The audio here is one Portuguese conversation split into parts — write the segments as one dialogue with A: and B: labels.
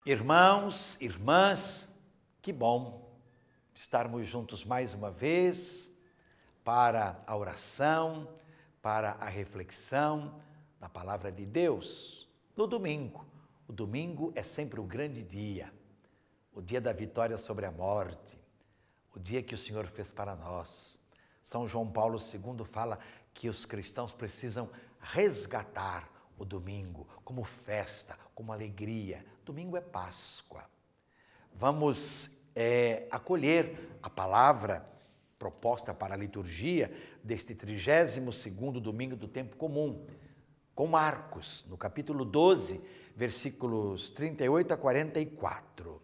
A: Irmãos, irmãs, que bom estarmos juntos mais uma vez para a oração, para a reflexão da Palavra de Deus no domingo. O domingo é sempre o grande dia, o dia da vitória sobre a morte, o dia que o Senhor fez para nós. São João Paulo II fala que os cristãos precisam resgatar o domingo como festa, como alegria. Domingo é Páscoa. Vamos acolher a palavra proposta para a liturgia deste 32º domingo do tempo comum, com Marcos, no capítulo 12, versículos 38 a 44.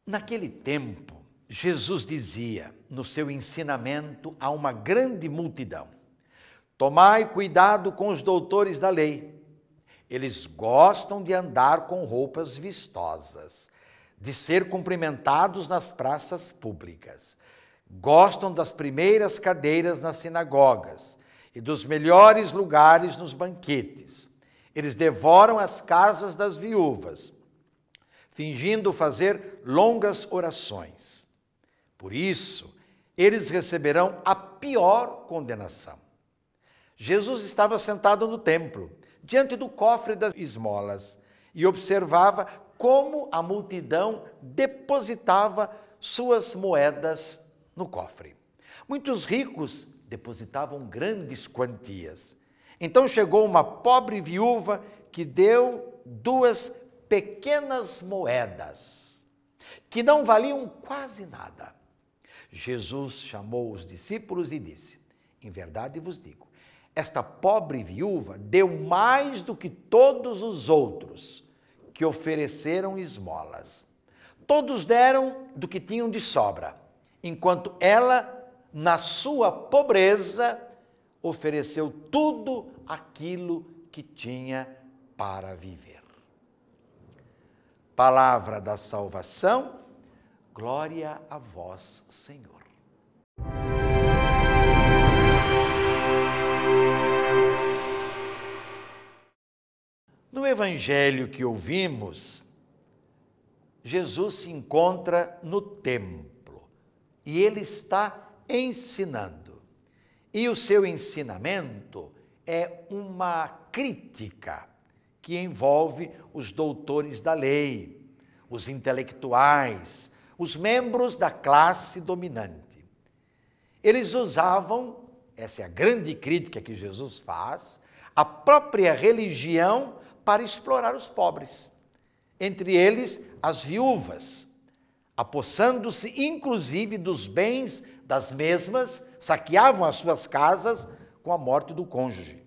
A: Naquele tempo, Jesus dizia no seu ensinamento a uma grande multidão: tomai cuidado com os doutores da lei. Eles gostam de andar com roupas vistosas, de ser cumprimentados nas praças públicas. Gostam das primeiras cadeiras nas sinagogas e dos melhores lugares nos banquetes. Eles devoram as casas das viúvas, fingindo fazer longas orações. Por isso, eles receberão a pior condenação. Jesus estava sentado no templo, diante do cofre das esmolas, e observava como a multidão depositava suas moedas no cofre. Muitos ricos depositavam grandes quantias. Então chegou uma pobre viúva que deu 2 pequenas moedas, que não valiam quase nada. Jesus chamou os discípulos e disse: em verdade vos digo, esta pobre viúva deu mais do que todos os outros que ofereceram esmolas. Todos deram do que tinham de sobra, enquanto ela, na sua pobreza, ofereceu tudo aquilo que tinha para viver. Palavra da salvação, glória a vós, Senhor. No evangelho que ouvimos, Jesus se encontra no templo e ele está ensinando. E o seu ensinamento é uma crítica que envolve os doutores da lei, os intelectuais, os membros da classe dominante. Eles usavam, essa é a grande crítica que Jesus faz, a própria religião para explorar os pobres, entre eles as viúvas, apossando-se inclusive dos bens das mesmas, saqueavam as suas casas com a morte do cônjuge.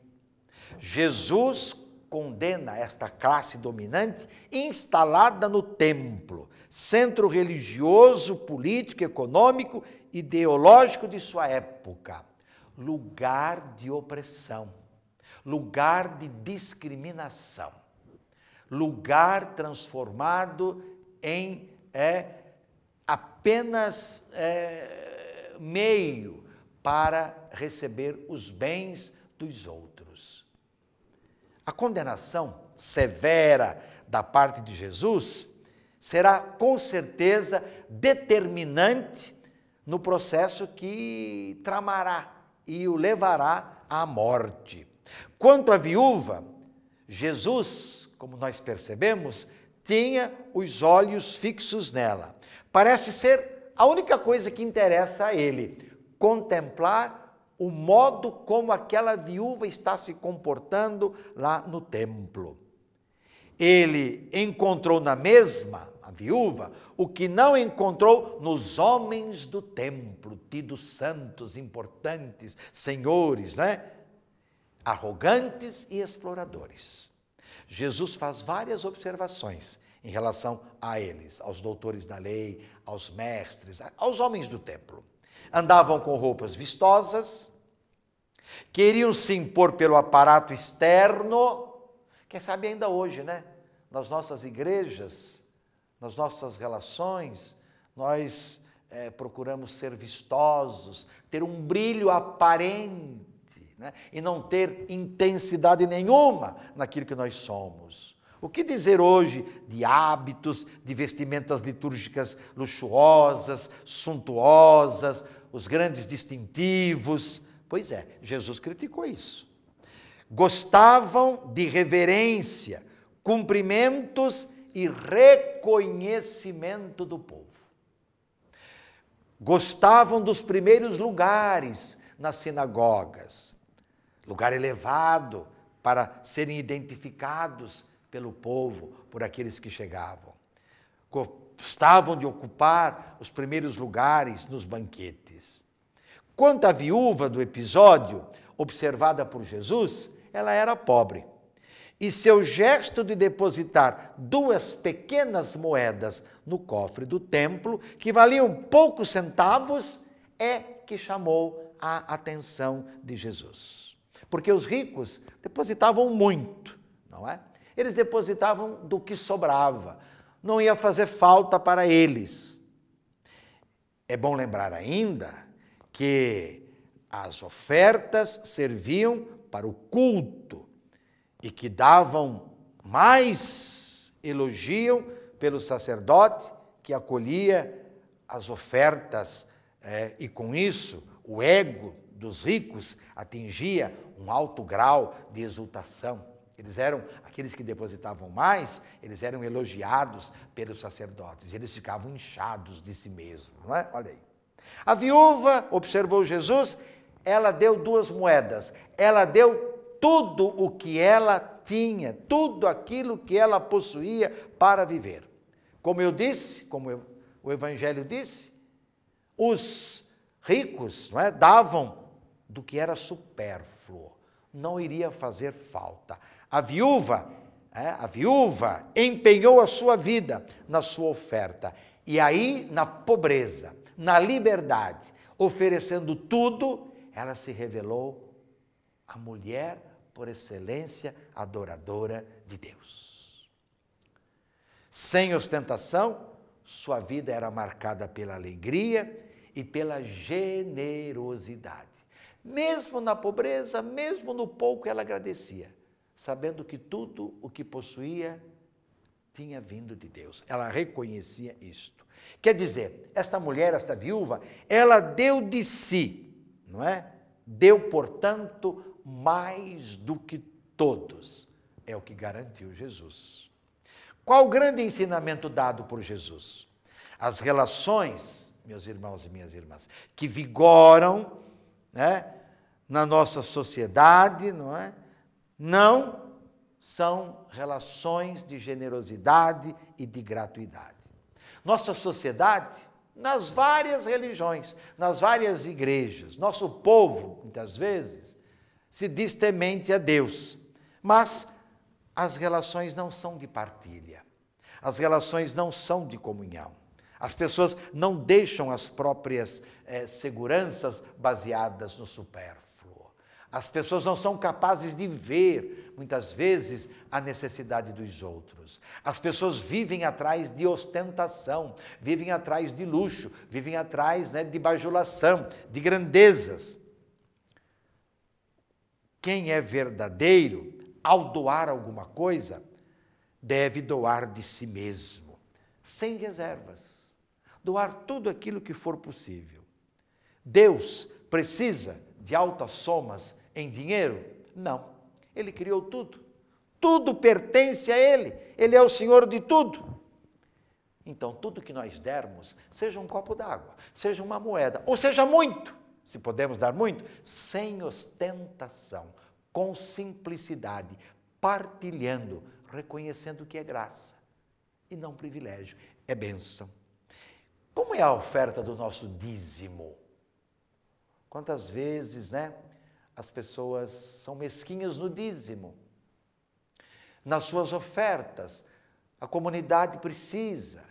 A: Jesus condena esta classe dominante instalada no templo, centro religioso, político, econômico, ideológico de sua época, lugar de opressão, lugar de discriminação, lugar transformado em apenas meio para receber os bens dos outros. A condenação severa da parte de Jesus será com certeza determinante no processo que tramará e o levará à morte. Quanto à viúva, Jesus, como nós percebemos, tinha os olhos fixos nela. Parece ser a única coisa que interessa a ele, contemplar o modo como aquela viúva está se comportando lá no templo. Ele encontrou na mesma, a viúva, o que não encontrou nos homens do templo, tidos santos, importantes, senhores, arrogantes e exploradores. Jesus faz várias observações em relação a eles, aos doutores da lei, aos mestres, aos homens do templo. Andavam com roupas vistosas, queriam se impor pelo aparato externo, quem sabe ainda hoje, nas nossas igrejas, nas nossas relações, nós procuramos ser vistosos, ter um brilho aparente, né? E não ter intensidade nenhuma naquilo que nós somos. O que dizer hoje de hábitos, de vestimentas litúrgicas luxuosas, suntuosas, os grandes distintivos? Pois é, Jesus criticou isso. Gostavam de reverência, cumprimentos e reconhecimento do povo. Gostavam dos primeiros lugares nas sinagogas, lugar elevado para serem identificados pelo povo, por aqueles que chegavam. Gostavam de ocupar os primeiros lugares nos banquetes. Quanto à viúva do episódio, observada por Jesus, ela era pobre. E seu gesto de depositar 2 pequenas moedas no cofre do templo, que valiam poucos centavos, é que chamou a atenção de Jesus. Porque os ricos depositavam muito, não é? Eles depositavam do que sobrava, não ia fazer falta para eles. É bom lembrar ainda que as ofertas serviam para o culto e que davam mais elogio pelo sacerdote que acolhia as ofertas e com isso o ego dos ricos atingia um alto grau de exultação. Eles eram, aqueles que depositavam mais, eles eram elogiados pelos sacerdotes, eles ficavam inchados de si mesmos, não é? Olha aí. A viúva, observou Jesus, ela deu 2 moedas, ela deu tudo o que ela tinha, tudo aquilo que ela possuía para viver. Como eu disse, o Evangelho disse, os ricos, não é, davam do que era supérfluo, não iria fazer falta. A viúva empenhou a sua vida na sua oferta. E aí, na pobreza, na liberdade, oferecendo tudo, ela se revelou a mulher por excelência adoradora de Deus. Sem ostentação, sua vida era marcada pela alegria e pela generosidade. Mesmo na pobreza, mesmo no pouco, ela agradecia, sabendo que tudo o que possuía tinha vindo de Deus. Ela reconhecia isto. Quer dizer, esta mulher, esta viúva, ela deu de si, não é? Deu, portanto, mais do que todos. É o que garantiu Jesus. Qual o grande ensinamento dado por Jesus? As relações, meus irmãos e minhas irmãs, que vigoram, né, na nossa sociedade, não é? Não são relações de generosidade e de gratuidade. Nossa sociedade, nas várias religiões, nas várias igrejas, nosso povo, muitas vezes, se diz temente a Deus, mas as relações não são de partilha, as relações não são de comunhão. As pessoas não deixam as próprias seguranças baseadas no supérfluo. As pessoas não são capazes de ver, muitas vezes, a necessidade dos outros. As pessoas vivem atrás de ostentação, vivem atrás de luxo, vivem atrás, né, de bajulação, de grandezas. Quem é verdadeiro, ao doar alguma coisa, deve doar de si mesmo, sem reservas. Doar tudo aquilo que for possível. Deus precisa de altas somas em dinheiro? Não. Ele criou tudo. Tudo pertence a Ele. Ele é o Senhor de tudo. Então, tudo que nós dermos, seja um copo d'água, seja uma moeda, ou seja muito, se podemos dar muito, sem ostentação, com simplicidade, partilhando, reconhecendo que é graça e não privilégio, é bênção. Como é a oferta do nosso dízimo? Quantas vezes, né, as pessoas são mesquinhas no dízimo. Nas suas ofertas, a comunidade precisa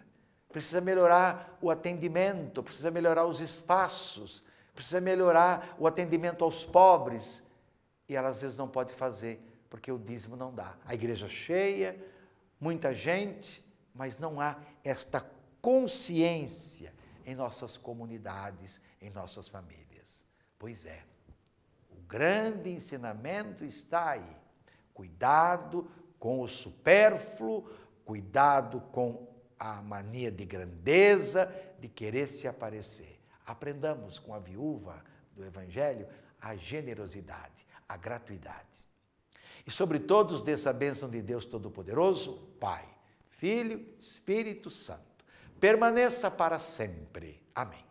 A: melhorar o atendimento, precisa melhorar os espaços, precisa melhorar o atendimento aos pobres. E ela às vezes não pode fazer, porque o dízimo não dá. A igreja cheia, muita gente, mas não há esta consciência em nossas comunidades, em nossas famílias. Pois é, O grande ensinamento está aí. Cuidado com o supérfluo, cuidado com a mania de grandeza, de querer se aparecer. Aprendamos com a viúva do Evangelho a generosidade, a gratuidade. E sobre todos dessa bênção de Deus Todo-Poderoso, Pai, Filho, Espírito Santo, permaneça para sempre. Amém.